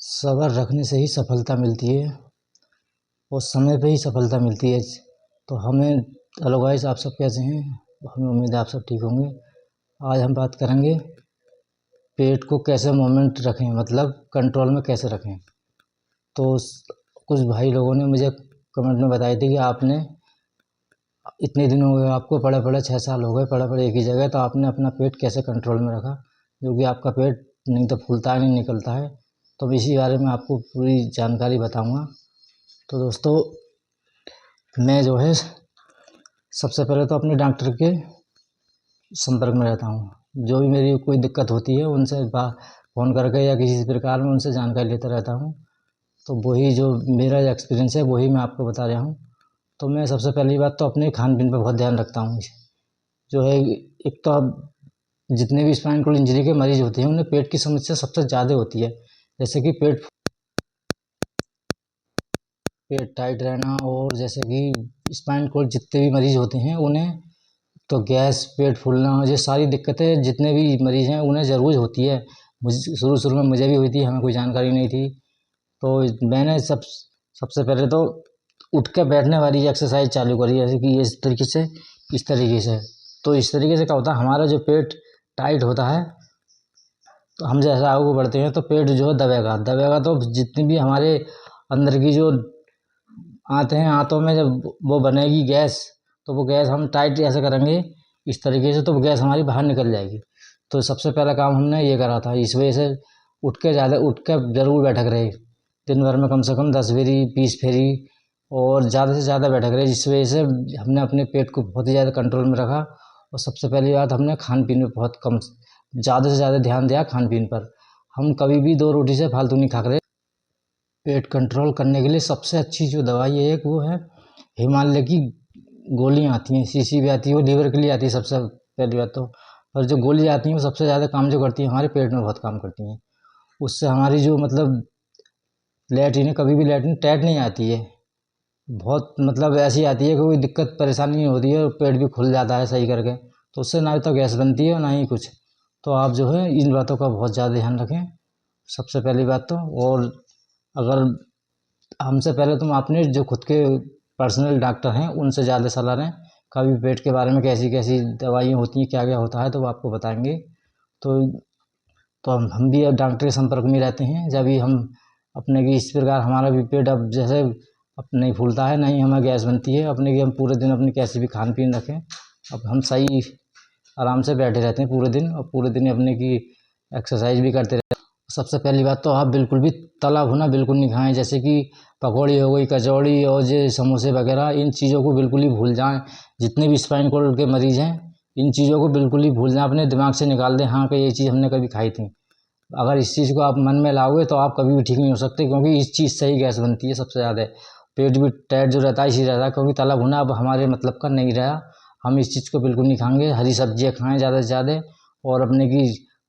सब्र रखने से ही सफलता मिलती है और समय पे ही सफलता मिलती है। तो हमें हेलो गाइस, आप सब कैसे हैं? हमें उम्मीद है आप सब ठीक होंगे। आज हम बात करेंगे पेट को कैसे मूवमेंट रखें, मतलब कंट्रोल में कैसे रखें। तो कुछ भाई लोगों ने मुझे कमेंट में बताई थी कि आपने इतने दिन हो गए, आपको पड़े 6 साल हो गए पड़े एक ही जगह, तो आपने अपना पेट कैसे कंट्रोल में रखा, जो कि आपका पेट नहीं तो फूलता है नहीं निकलता है। तो इसी बारे में आपको पूरी जानकारी बताऊंगा। तो दोस्तों, मैं जो है सबसे पहले तो अपने डॉक्टर के संपर्क में रहता हूँ। जो भी मेरी कोई दिक्कत होती है उनसे फ़ोन करके या किसी प्रकार में उनसे जानकारी लेता रहता हूँ। तो वही जो मेरा एक्सपीरियंस है वही मैं आपको बता रहा हूँ। तो मैं सबसे पहली बात तो अपने खान पीन पर बहुत ध्यान रखता हूँ। जो है, एक तो अब जितने भी स्पाइन कोर्ड इंजरी के मरीज होते हैं उन्हें पेट की समस्या सबसे ज़्यादा होती है। जैसे कि पेट टाइट रहना, और जैसे कि स्पाइन कोर्ड जितने भी मरीज होते हैं उन्हें तो गैस, पेट फूलना, ये सारी दिक्कतें जितने भी मरीज हैं उन्हें ज़रूर होती है। मुझे शुरू में मुझे भी हुई थी, हमें कोई जानकारी नहीं थी। तो मैंने सबसे पहले तो उठ के बैठने वाली एक्सरसाइज चालू करी, जैसे कि इस तरीके से। तो इस तरीके से क्या होता है, हमारा जो पेट टाइट होता है, तो हम जैसा आगे बढ़ते हैं तो पेट जो है दबेगा। तो जितनी भी हमारे अंदर की जो आते हैं, आंतों में जब वो बनेगी गैस, तो वो गैस हम टाइट ऐसे करेंगे इस तरीके से, तो वो गैस हमारी बाहर निकल जाएगी। तो सबसे पहला काम हमने ये करा था। इस वजह से उठ के ज़रूर बैठक रहे, दिन भर में कम से कम 10 फेरी 20 फेरी, और ज़्यादा से ज़्यादा बैठक रहे, जिस वजह से हमने अपने पेट को बहुत ही ज़्यादा कंट्रोल में रखा। और सबसे पहली बात, हमने खान पीन में बहुत कम, ज़्यादा से ज़्यादा ध्यान दिया खान पीन पर। हम कभी भी 2 रोटी से फालतू नहीं खा रहे। पेट कंट्रोल करने के लिए सबसे अच्छी जो दवाई है एक वो है हिमालय की गोलियाँ आती हैं, शीशी भी आती है, वो लीवर के लिए आती है सबसे पहली बात तो। और जो गोली आती हैं वो सबसे ज़्यादा काम जो करती हैं हमारे पेट में बहुत काम करती हैं। उससे हमारी जो मतलब लैट्रिन है, कभी भी लैट्रिन टाइट नहीं आती है, बहुत मतलब ऐसी आती है कि कोई दिक्कत परेशानी नहीं होती है, और पेट भी खुल जाता है सही करके। तो उससे ना तो गैस बनती है और ना ही कुछ। तो आप जो है इन बातों का बहुत ज़्यादा ध्यान रखें, सबसे पहली बात तो। और अगर हमसे पहले तुम अपने जो खुद के पर्सनल डॉक्टर हैं उनसे ज़्यादा सलाह लें। कभी पेट के बारे में कैसी कैसी दवाइयाँ होती हैं, क्या क्या होता है, तो वो आपको बताएंगे। तो हम भी अब डॉक्टर के संपर्क में रहते हैं। जब भी हम अपने की इस प्रकार हमारा भी पेट अब जैसे अब नहीं फूलता है, नहीं हमें गैस बनती है, अपने की हम पूरे दिन अपनी कैसे भी खान पीन रखें, अब हम सही आराम से बैठे रहते हैं पूरे दिन, और पूरे दिन अपने की एक्सरसाइज भी करते रहते हैं। सबसे पहली बात तो आप बिल्कुल भी तला भुना बिल्कुल नहीं खाएं, जैसे कि पकौड़ी हो गई, कचौड़ी और ये समोसे वगैरह, इन चीज़ों को बिल्कुल ही भूल जाएं। जितने भी स्पाइन कोर्ड के मरीज़ हैं इन चीज़ों को बिल्कुल ही भूल जाएं, अपने दिमाग से निकाल दें, हाँ कि ये चीज़ हमने कभी खाई थी। अगर इस चीज़ को आप मन में लाओगे तो आप कभी भी ठीक नहीं हो सकते, क्योंकि इस चीज़ से ही गैस बनती है सबसे ज़्यादा। पेट भी टाइट जो रहता है इसी रहता है, क्योंकि तला भुना अब हमारे मतलब का नहीं रहा। हम इस चीज़ को बिल्कुल नहीं खाएंगे, हरी सब्जियाँ खाएँ ज़्यादा से ज़्यादा, और अपने की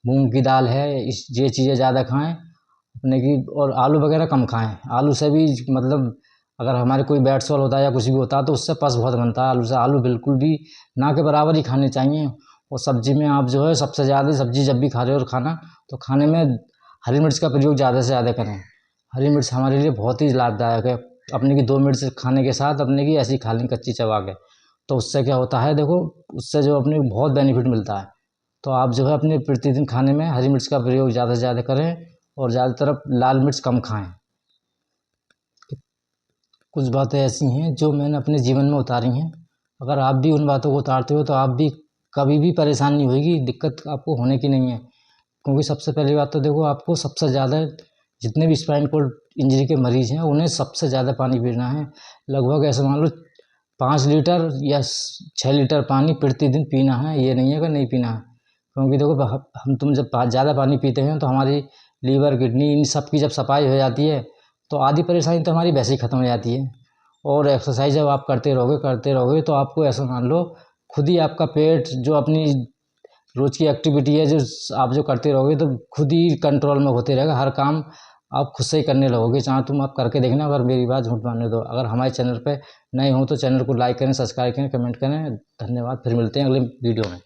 मूंग की दाल है, ये चीज़ें ज़्यादा खाएँ अपने की। और आलू वगैरह कम खाएं। आलू से भी मतलब अगर हमारे कोई बैट सॉल होता है या कुछ भी होता है तो उससे पस बहुत बनता है आलू से। आलू बिल्कुल भी ना के बराबर ही खाने चाहिए। और सब्जी में आप जो है सबसे ज़्यादा सब्जी जब भी खा रहे हो और खाना, तो खाने में हरी मिर्च का प्रयोग ज़्यादा से ज़्यादा करें। हरी मिर्च हमारे लिए बहुत ही लाभदायक है। अपने की 2 मिर्च खाने के साथ अपने की ऐसी खा लें कच्ची चबा के, तो उससे क्या होता है, देखो उससे जो अपने को बहुत बेनिफिट मिलता है। तो आप जो है अपने प्रतिदिन खाने में हरी मिर्च का प्रयोग ज़्यादा से ज़्यादा करें, और ज़्यादातर लाल मिर्च कम खाएं। कुछ बातें ऐसी हैं जो मैंने अपने जीवन में उतारी हैं। अगर आप भी उन बातों को उतारते हो तो आप भी कभी भी परेशान नहीं होगी, दिक्कत आपको होने की नहीं है। क्योंकि सबसे पहली बात तो देखो, आपको सबसे ज़्यादा जितने भी स्पाइन कोर्ड इंजरी के मरीज़ हैं उन्हें सबसे ज़्यादा पानी पीना है। लगभग ऐसे मान लो 5 लीटर या 6 लीटर पानी प्रतिदिन पीना है, ये नहीं है कि नहीं पीना है। क्योंकि देखो हम तुम जब ज़्यादा पानी पीते हैं तो हमारी लीवर, किडनी, इन सब की जब सफाई हो जाती है तो आधी परेशानी तो हमारी वैसे ही ख़त्म हो जाती है। और एक्सरसाइज जब आप करते रहोगे तो आपको ऐसा मान लो खुद ही आपका पेट जो अपनी रोज़ की एक्टिविटी है जो आप जो करते रहोगे तो खुद ही कंट्रोल में होते रहेगा। हर काम आप खुद से ही करने लगोगे, चाहे तुम आप करके देखना। अगर मेरी बात झूठ मानने दो, अगर हमारे चैनल पे नए हो तो चैनल को लाइक करें, सब्सक्राइब करें, कमेंट करें। धन्यवाद, फिर मिलते हैं अगले वीडियो में।